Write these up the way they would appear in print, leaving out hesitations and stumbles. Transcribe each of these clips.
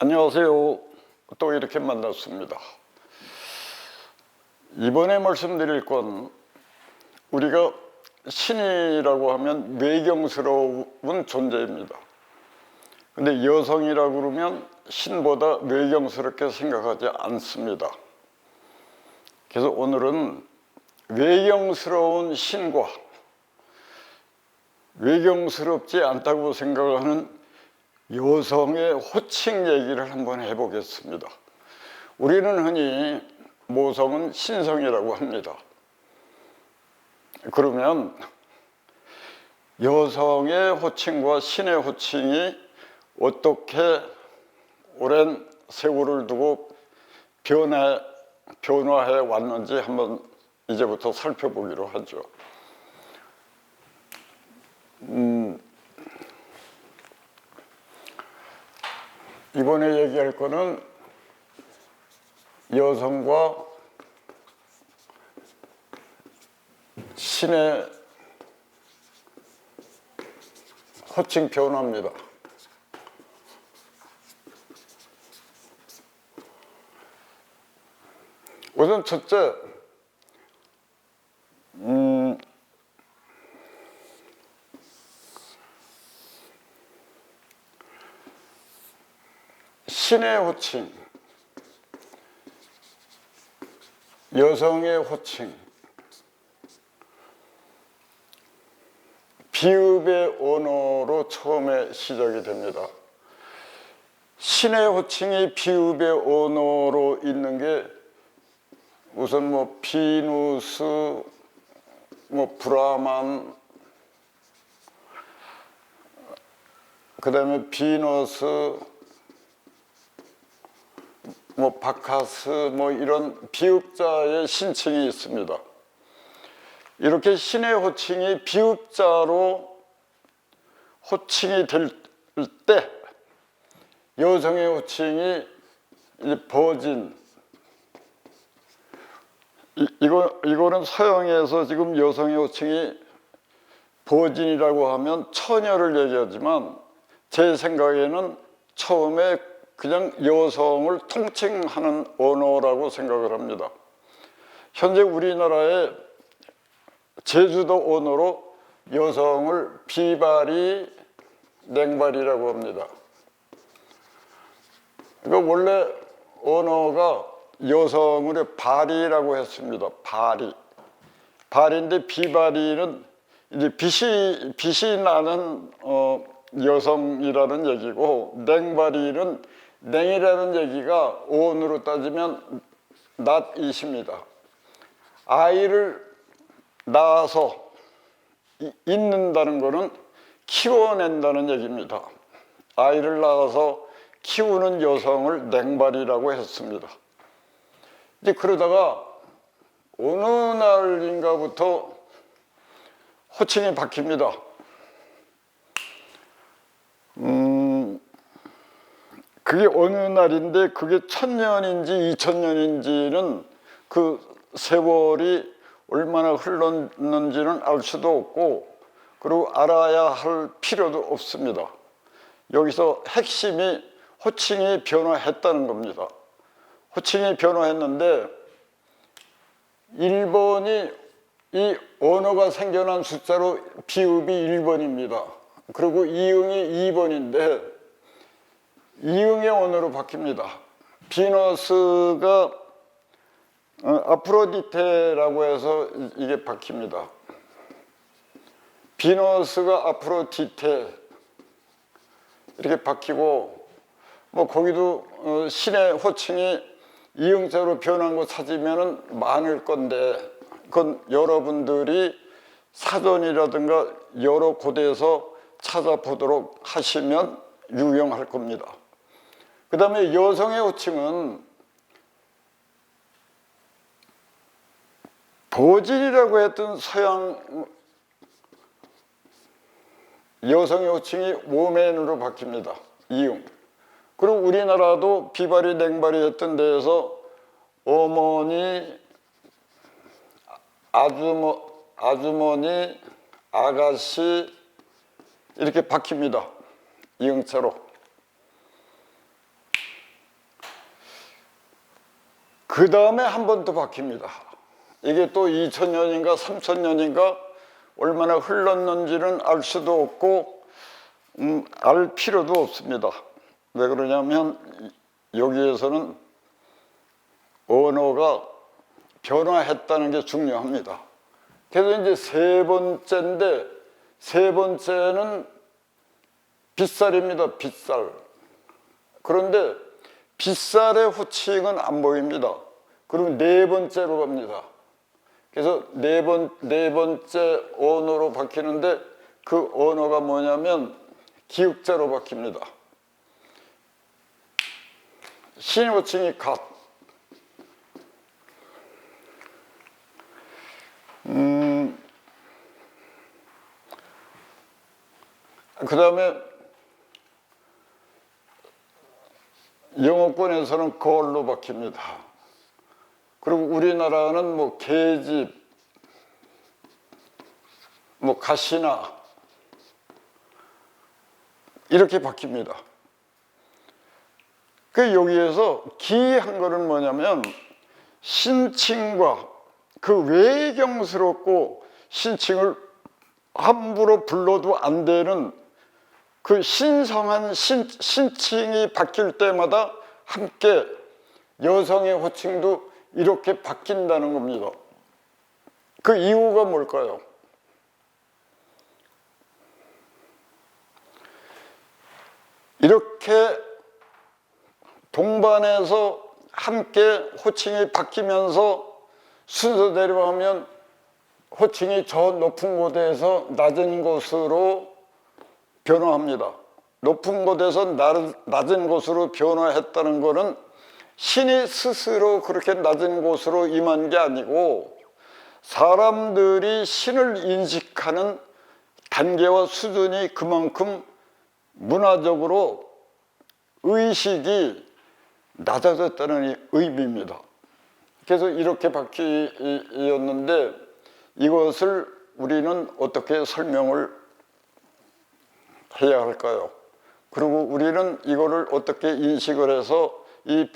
안녕하세요. 또 이렇게 만났습니다. 이번에 말씀드릴 건 우리가 신이라고 하면 외경스러운 존재입니다. 근데 여성이라고 그러면 신보다 외경스럽게 생각하지 않습니다. 그래서 오늘은 외경스러운 신과 외경스럽지 않다고 생각하는 여성의 호칭 얘기를 한번 해보겠습니다. 우리는 흔히 모성은 신성이라고 합니다. 그러면 여성의 호칭과 신의 호칭이 어떻게 오랜 세월을 두고 변화해 왔는지 한번 이제부터 살펴보기로 하죠. 이번에 얘기할 거는 여성과 신의 호칭 변화입니다. 우선 첫째, 신의 호칭, 여성의 호칭, 비읍의 언어로 처음에 시작이 됩니다. 신의 호칭이 비읍의 언어로 있는 게 우선 비누스, 브라만, 그 다음에 비너스, 바카스 이런 비읍자의 신칭이 있습니다. 이렇게 신의 호칭이 비읍자로 호칭이 될 때 여성의 호칭이 버진, 이거는 서양에서 지금 여성의 호칭이 버진이라고 하면 처녀를 얘기하지만 제 생각에는 처음에 그냥 여성을 통칭하는 언어라고 생각을 합니다. 현재 우리나라의 제주도 언어로 여성을 비바리, 냉바리라고 합니다. 그러니까 원래 언어가 여성을 바리라고 했습니다. 바리인데 비바리는 이제 빛이 나는 여성이라는 얘기고, 냉바리는 냉이라는 얘기가 어원으로 따지면 낫잇입니다. 아이를 낳아서 있는다는 것은 키워낸다는 얘기입니다. 아이를 낳아서 키우는 여성을 냉발이라고 했습니다. 이제 그러다가 어느 날인가부터 호칭이 바뀝니다. 그게 어느 날인데 그게 1000년인지 2000년인지는 그 세월이 얼마나 흘렀는지는 알 수도 없고, 그리고 알아야 할 필요도 없습니다. 여기서 핵심이 호칭이 변화했다는 겁니다. 호칭이 변화했는데 일본이 이 언어가 생겨난 숫자로 비읍이 1번입니다. 그리고 이응이 2번인데 이응의 언어로 바뀝니다. 비너스가 아프로디테라고 해서 이게 바뀝니다. 비너스가 아프로디테 이렇게 바뀌고, 거기도 신의 호칭이 이응자로 변한 거 찾으면 많을 건데, 그건 여러분들이 사전이라든가 여러 곳에서 찾아보도록 하시면 유용할 겁니다. 그 다음에 여성의 호칭은 버진이라고 했던 서양 여성의 호칭이 woman으로 바뀝니다. 이응. 그리고 우리나라도 비바리 냉바리 했던 데에서 어머니, 아주머니, 아가씨 이렇게 바뀝니다. 이응자로. 그 다음에 한 번 더 바뀝니다. 이게 또 2000년인가 3000년인가 얼마나 흘렀는지는 알 수도 없고 알 필요도 없습니다. 왜 그러냐면 여기에서는 언어가 변화했다는 게 중요합니다. 그래서 이제 세 번째인데, 세 번째는 빗살입니다. 빗살. 그런데 빗살의 호칭은 안 보입니다. 그럼 네 번째로 갑니다. 그래서 네 번째 언어로 바뀌는데 그 언어가 뭐냐면 기역자로 바뀝니다. 신 호칭이 갓. 그 다음에 영어권에서는 걸로 바뀝니다. 그리고 우리나라는 뭐 계집, 뭐 가시나 이렇게 바뀝니다. 그 여기에서 기이한 거는 뭐냐면 신칭과 그 외경스럽고 신칭을 함부로 불러도 안 되는 그 신성한 신칭이 바뀔 때마다 함께 여성의 호칭도 이렇게 바뀐다는 겁니다. 그 이유가 뭘까요? 이렇게 동반해서 함께 호칭이 바뀌면서 순서대로 하면 호칭이 저 높은 곳에서 낮은 곳으로 변화합니다. 높은 곳에서 낮은 곳으로 변화했다는 것은 신이 스스로 그렇게 낮은 곳으로 임한 게 아니고 사람들이 신을 인식하는 단계와 수준이 그만큼 문화적으로 의식이 낮아졌다는 의미입니다. 그래서 이렇게 바뀌었는데 이것을 우리는 어떻게 설명을 해야 할까요? 그리고 우리는 이거를 어떻게 인식을 해서 이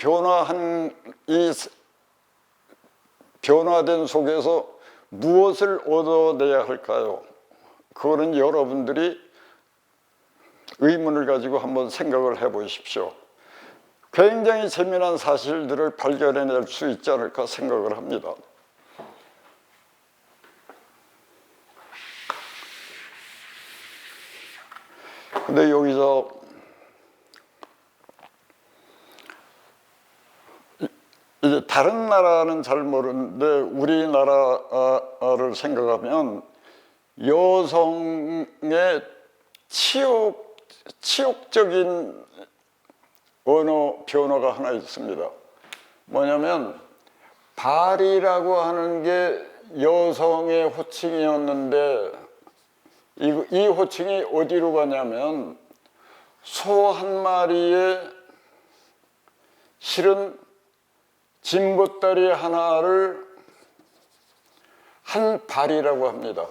변화된 속에서 무엇을 얻어내야 할까요? 그거는 여러분들이 의문을 가지고 한번 생각을 해 보십시오. 굉장히 재미난 사실들을 발견해낼 수 있지 않을까 생각을 합니다. 근데 여기서 이제 다른 나라는 잘 모르는데 우리나라를 생각하면 여성의 치욕적인 언어 변화가 하나 있습니다. 뭐냐면 발이라고 하는 게 여성의 호칭이었는데 이 호칭이 어디로 가냐면 소 한 마리에 실은 진보다리 하나를 한 발이라고 합니다.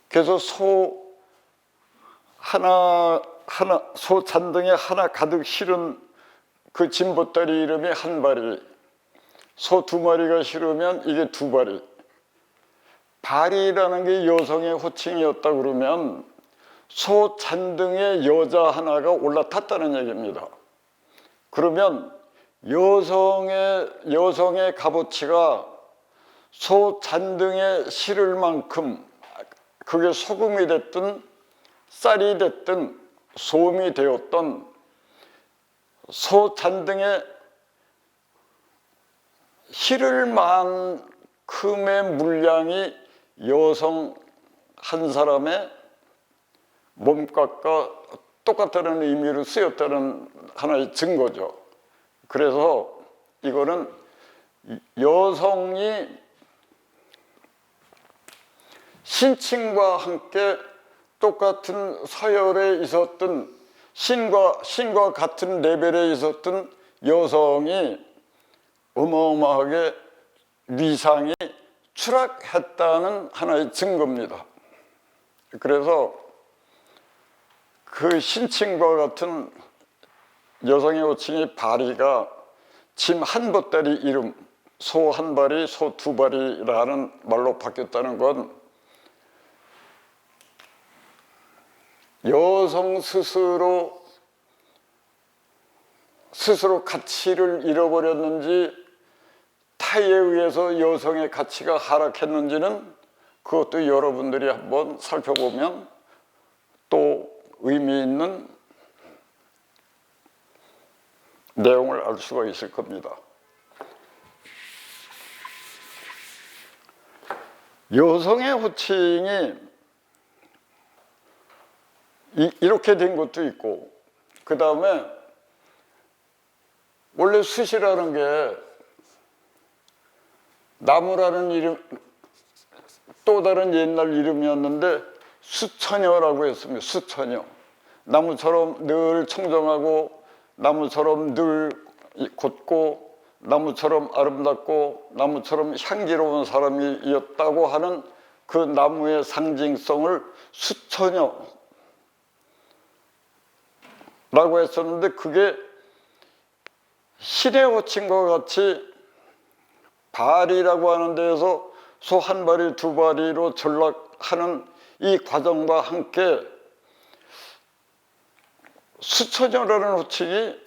그래서 소 잔등에 하나 가득 실은 그 진보다리 이름이 한 발이, 소 두 마리가 실으면 이게 두 발이. 발이라는 게 여성의 호칭이었다 그러면 소 잔등에 여자 하나가 올라탔다는 얘기입니다. 그러면 여성의 값어치가 소 잔등에 실을 만큼, 그게 소금이 됐든 쌀이 됐든 소음이 되었던 소 잔등에 실을 만큼의 물량이 여성 한 사람의 몸값과 똑같다는 의미로 쓰였다는 하나의 증거죠. 그래서 이거는 여성이 신칭과 함께 똑같은 서열에 있었던 신과 같은 레벨에 있었던 여성이 어마어마하게 위상이 추락했다는 하나의 증거입니다. 그래서 그 신칭과 같은 여성의 호칭이 발이가 짐 한 보따리 이름, 소 한 발이 소 두 발이라는 말로 바뀌었다는 건 여성 스스로 가치를 잃어버렸는지 타에 의해서 여성의 가치가 하락했는지는 그것도 여러분들이 한번 살펴보면 또 의미 있는 내용을 알 수가 있을 겁니다. 여성의 호칭이 이렇게 된 것도 있고, 그 다음에 원래 숫이라는 게 나무라는 이름, 또 다른 옛날 이름이었는데 수처녀라고 했습니다. 수처녀. 나무처럼 늘 청정하고, 나무처럼 늘 곧고, 나무처럼 아름답고, 나무처럼 향기로운 사람이었다고 하는 그 나무의 상징성을 수처녀라고 했었는데, 그게 신의 호칭과 같이 발이라고 하는 데에서 소 한 발이 두 발이로 전락하는 이 과정과 함께 수처녀라는 호칭이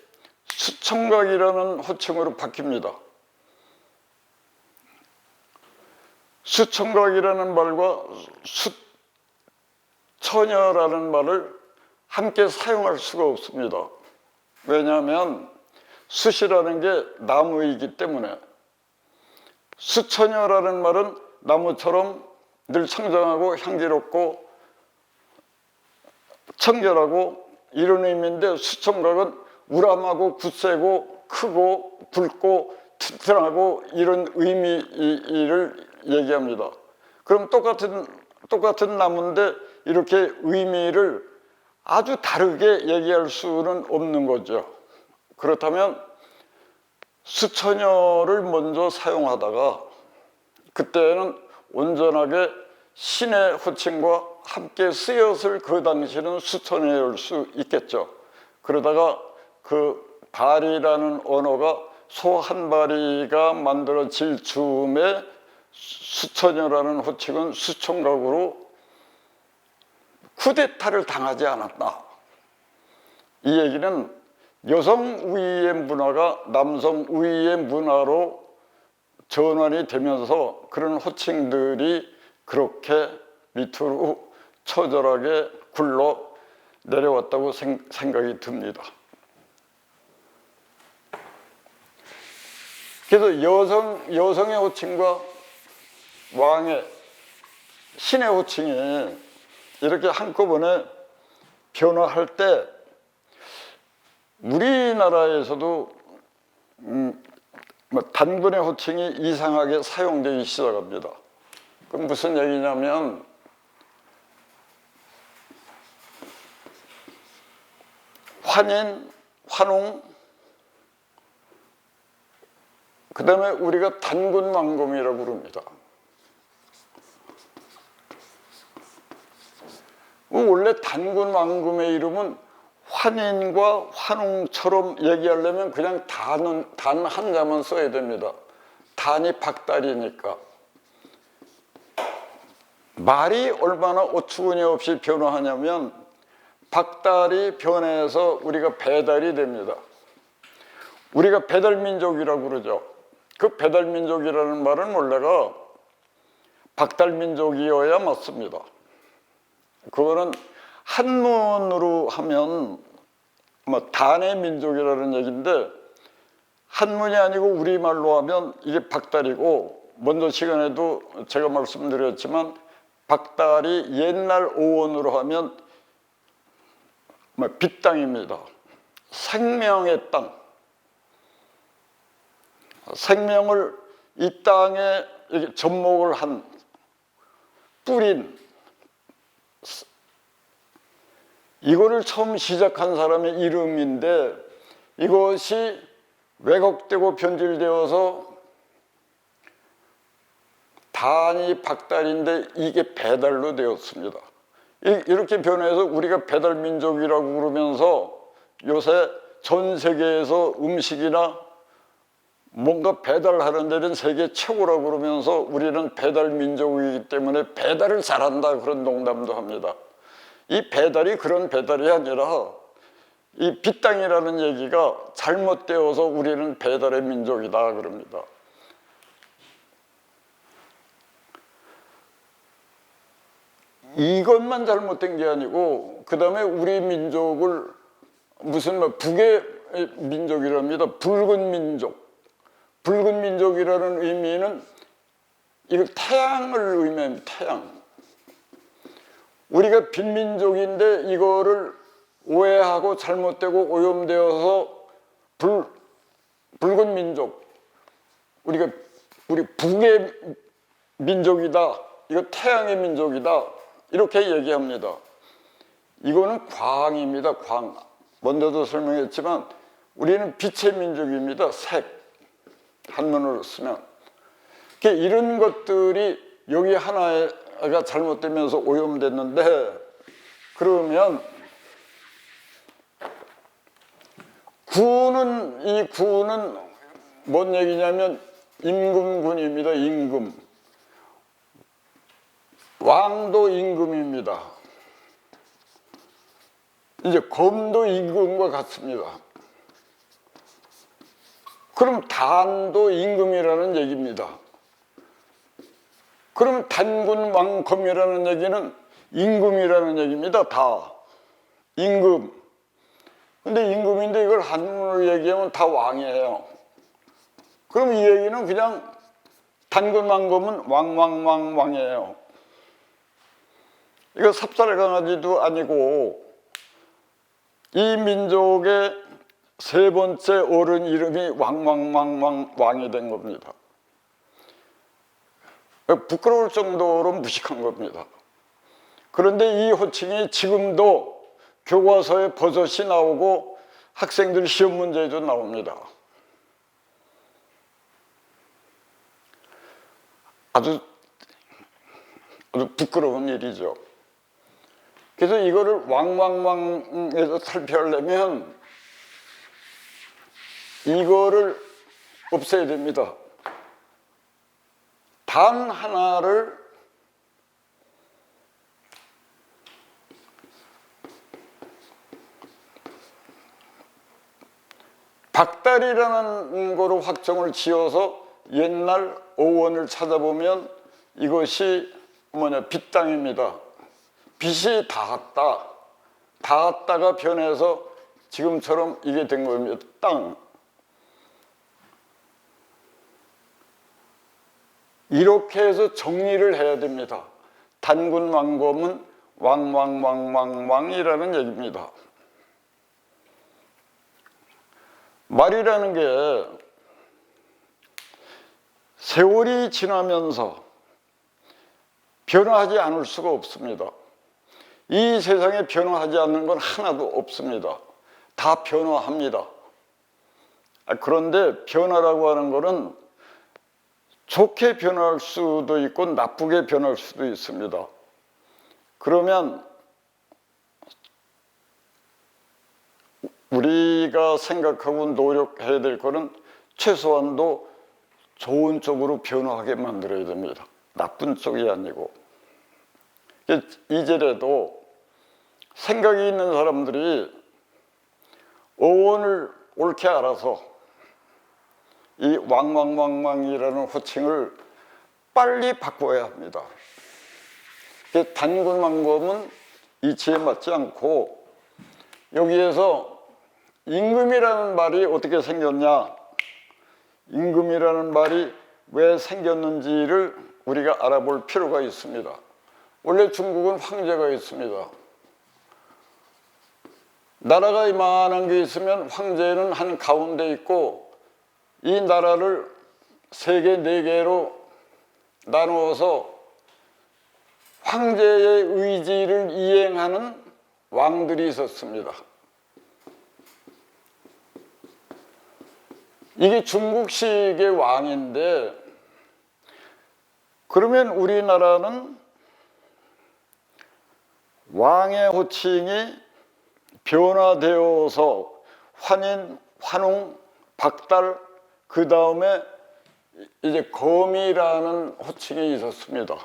수청각이라는 호칭으로 바뀝니다. 수청각이라는 말과 수처녀라는 말을 함께 사용할 수가 없습니다. 왜냐하면 숫이라는 게 나무이기 때문에, 수처녀라는 말은 나무처럼 늘 청정하고 향기롭고 청결하고 이런 의미인데, 수청각은 우람하고 굳세고 크고 굵고 튼튼하고 이런 의미를 얘기합니다. 그럼 똑같은 나무인데 이렇게 의미를 아주 다르게 얘기할 수는 없는 거죠. 그렇다면 수처녀를 먼저 사용하다가 그때는 온전하게 신의 호칭과 함께 쓰였을 그 당시는 수처녀일 수 있겠죠. 그러다가 그 발이라는 언어가 소 한 마리가 만들어질 즈음에 수처녀라는 호칭은 수청각으로 쿠데타를 당하지 않았나. 이 얘기는 여성 우위의 문화가 남성 우위의 문화로 전환이 되면서 그런 호칭들이 그렇게 밑으로 처절하게 굴러 내려왔다고 생각이 듭니다. 그래서 여성의 호칭과 왕의 신의 호칭이 이렇게 한꺼번에 변화할 때 우리나라에서도 단군의 호칭이 이상하게 사용되기 시작합니다. 그럼 무슨 얘기냐면, 환인, 환웅, 그 다음에 우리가 단군왕금이라고 부릅니다. 원래 단군왕금의 이름은 환인과 환웅처럼 얘기하려면 그냥 단 한자만 써야 됩니다. 단이 박달이니까. 말이 얼마나 어처구니 없이 변화하냐면 박달이 변해서 우리가 배달이 됩니다. 우리가 배달민족이라고 그러죠. 그 배달민족이라는 말은 원래가 박달민족이어야 맞습니다. 그거는 한문으로 하면 단의 민족이라는 얘기인데, 한문이 아니고 우리말로 하면 이게 박달이고, 먼저 시간에도 제가 말씀드렸지만 박달이 옛날 어원으로 하면 빚땅입니다. 생명의 땅. 생명을 이 땅에 접목을 한, 뿌린, 이거를 처음 시작한 사람의 이름인데, 이것이 왜곡되고 변질되어서 단이 박달인데 이게 배달로 되었습니다. 이렇게 변해서 우리가 배달민족이라고 그러면서 요새 전 세계에서 음식이나 뭔가 배달하는 데는 세계 최고라고 그러면서 우리는 배달 민족이기 때문에 배달을 잘한다 그런 농담도 합니다. 이 배달이 그런 배달이 아니라 이 빚땅이라는 얘기가 잘못되어서 우리는 배달의 민족이다 그럽니다. 이것만 잘못된 게 아니고 그 다음에 우리 민족을 무슨 북의 민족이랍니다. 붉은 민족. 붉은 민족이라는 의미는 이거 태양을 의미합니다. 태양. 우리가 빈민족인데 이거를 오해하고 잘못되고 오염되어서 붉은 민족. 우리 북의 민족이다. 이거 태양의 민족이다. 이렇게 얘기합니다. 이거는 광입니다. 광. 먼저도 설명했지만 우리는 빛의 민족입니다. 색. 한문으로 쓰면. 이런 것들이 여기 하나가 잘못되면서 오염됐는데 그러면 이 구는 뭔 얘기냐면 임금군입니다. 임금. 왕도 임금입니다. 이제 검도 임금과 같습니다. 그럼 단도 임금이라는 얘기입니다. 그럼 단군 왕검이라는 얘기는 임금이라는 얘기입니다. 다 임금. 근데 임금인데 이걸 한문으로 얘기하면 다 왕이에요. 그럼 이 얘기는 그냥 단군 왕검은 왕이에요. 이거 삽살강아지도 아니고 이 민족의 세 번째 어른 이름이 왕이 된 겁니다. 부끄러울 정도로 무식한 겁니다. 그런데 이 호칭이 지금도 교과서에 버젓이 나오고 학생들 시험 문제에도 나옵니다. 아주 부끄러운 일이죠. 그래서 이거를 왕에서 살펴하려면 이거를 없애야 됩니다. 단 하나를 박달이라는 거로 확정을 지어서 옛날 어원을 찾아보면 이것이 빚땅입니다. 빚이 닿았다가 변해서 지금처럼 이게 된 겁니다. 땅. 이렇게 해서 정리를 해야 됩니다. 단군 왕검은 왕이라는 얘기입니다. 말이라는 게 세월이 지나면서 변화하지 않을 수가 없습니다. 이 세상에 변화하지 않는 건 하나도 없습니다. 다 변화합니다. 그런데 변화라고 하는 거는 좋게 변할 수도 있고 나쁘게 변할 수도 있습니다. 그러면 우리가 생각하고 노력해야 될 거는 최소한도 좋은 쪽으로 변화하게 만들어야 됩니다. 나쁜 쪽이 아니고. 이제라도 생각이 있는 사람들이 어원을 옳게 알아서 이 왕이라는 호칭을 빨리 바꿔야 합니다. 단군 왕검은 이치에 맞지 않고 여기에서 임금이라는 말이 어떻게 생겼냐, 임금이라는 말이 왜 생겼는지를 우리가 알아볼 필요가 있습니다. 원래 중국은 황제가 있습니다. 나라가 이만한 게 있으면 황제는 한 가운데 있고 이 나라를 3개, 4개로 나누어서 황제의 의지를 이행하는 왕들이 있었습니다. 이게 중국식의 왕인데 그러면 우리나라는 왕의 호칭이 변화되어서 환인, 환웅, 박달 그 다음에 이제 거미라는 호칭이 있었습니다.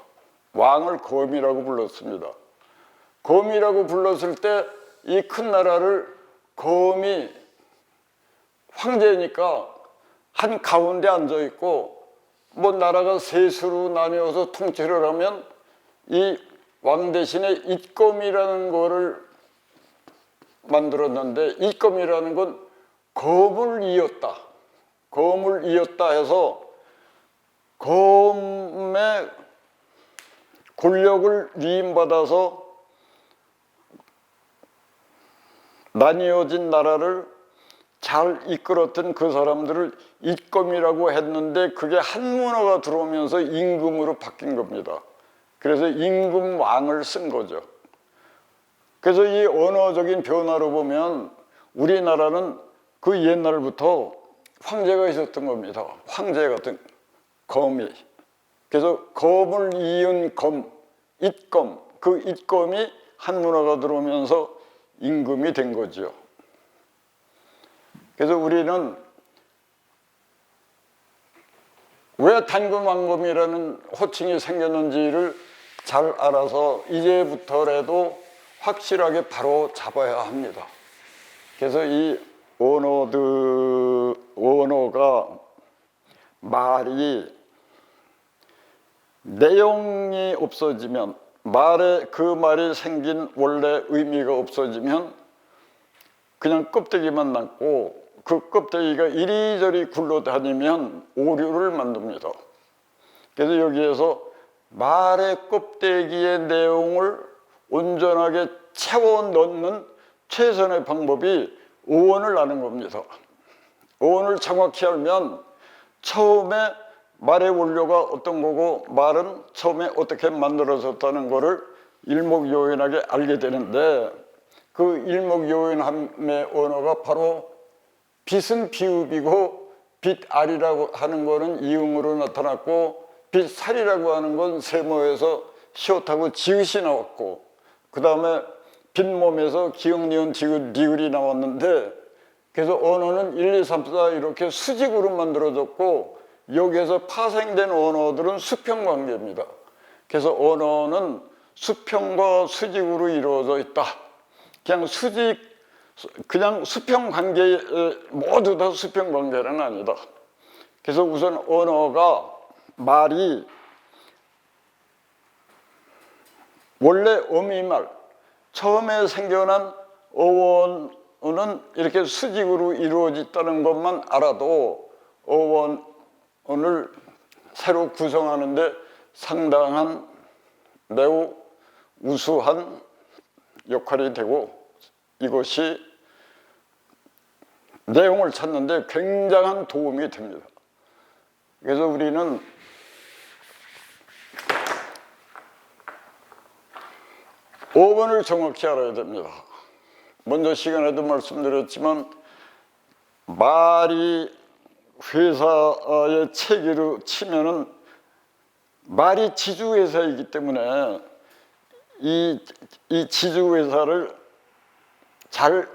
왕을 거미라고 불렀습니다. 거미라고 불렀을 때 이 큰 나라를 거미, 황제니까 한 가운데 앉아 있고 뭐 나라가 셋으로 나뉘어서 통치를 하면 이 왕 대신에 잇검이라는 거를 만들었는데, 잇검이라는 건 검을 이었다. 검을 이었다 해서 검의 권력을 위임받아서 나뉘어진 나라를 잘 이끌었던 그 사람들을 잇검이라고 했는데, 그게 한문어가 들어오면서 임금으로 바뀐 겁니다. 그래서 임금왕을 쓴 거죠. 그래서 이 언어적인 변화로 보면 우리나라는 그 옛날부터 황제가 있었던 겁니다. 황제 같은 검이. 그래서 검을 이은 검, 잇검, 그 잇검이 한문어가 들어오면서 임금이 된 거죠. 그래서 우리는 왜 단금왕검이라는 호칭이 생겼는지를 잘 알아서 이제부터라도 확실하게 바로 잡아야 합니다. 그래서 이 언어가 말이 내용이 없어지면, 말에 그 말이 생긴 원래 의미가 없어지면 그냥 껍데기만 남고, 그 껍데기가 이리저리 굴러다니면 오류를 만듭니다. 그래서 여기에서 말의 껍데기의 내용을 온전하게 채워 넣는 최선의 방법이 어원을 아는 겁니다. 어원을 정확히 알면 처음에 말의 원료가 어떤 거고 말은 처음에 어떻게 만들어졌다는 거를 일목요연하게 알게 되는데, 그 일목요연함의 언어가 바로 빛은 비읍이고 빛알이라고 하는 거는 이응으로 나타났고, 빛살이라고 하는 건 세모에서 시옷하고 지읒이 나왔고, 그 다음에 빈몸에서 기역, 니은, 디귿, 리을이 나왔는데, 그래서 언어는 1, 2, 3, 4 이렇게 수직으로 만들어졌고, 여기에서 파생된 언어들은 수평관계입니다. 그래서 언어는 수평과 수직으로 이루어져 있다. 그냥 수평관계, 모두 다 수평관계는 아니다. 그래서 우선 언어가, 말이 원래 어미말, 처음에 생겨난 어원은 이렇게 수직으로 이루어졌다는 것만 알아도 어원을 새로 구성하는데 상당한 매우 우수한 역할이 되고, 이것이 내용을 찾는데 굉장한 도움이 됩니다. 그래서 우리는 어원을 정확히 알아야 됩니다. 먼저 시간에도 말씀드렸지만, 말이 회사의 체계로 치면은 말이 지주회사이기 때문에 이 지주회사를 잘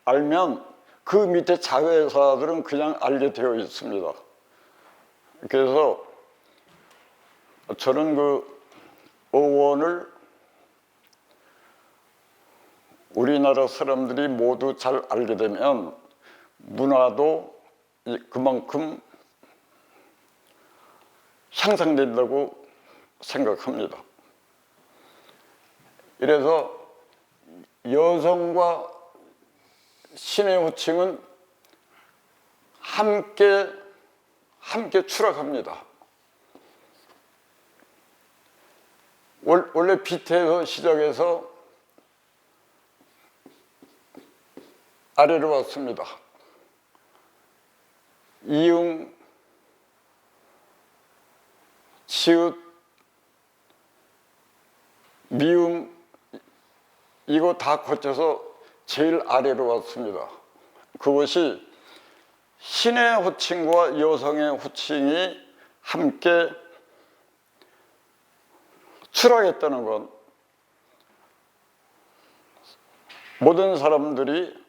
알면 그 밑에 자회사들은 그냥 알게 되어 있습니다. 그래서 저는 그 어원을 우리나라 사람들이 모두 잘 알게 되면 문화도 그만큼 향상된다고 생각합니다. 이래서 여성과 신의 호칭은 함께 추락합니다. 원래 빛에서 시작해서 아래로 왔습니다. 이응, 치읓, 미음, 이거 다 거쳐서 제일 아래로 왔습니다. 그것이 신의 호칭과 여성의 호칭이 함께 추락했다는 건 모든 사람들이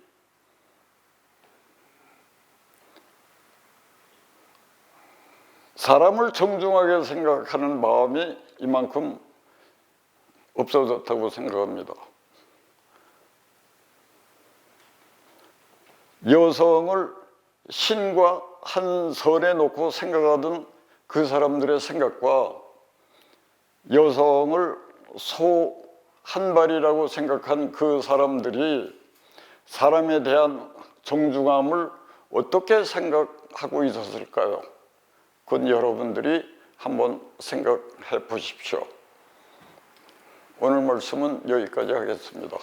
사람을 정중하게 생각하는 마음이 이만큼 없어졌다고 생각합니다. 여성을 신과 한 선에 놓고 생각하던 그 사람들의 생각과 여성을 소 한 발이라고 생각한 그 사람들이 사람에 대한 정중함을 어떻게 생각하고 있었을까요? 그건 여러분들이 한번 생각해 보십시오. 오늘 말씀은 여기까지 하겠습니다.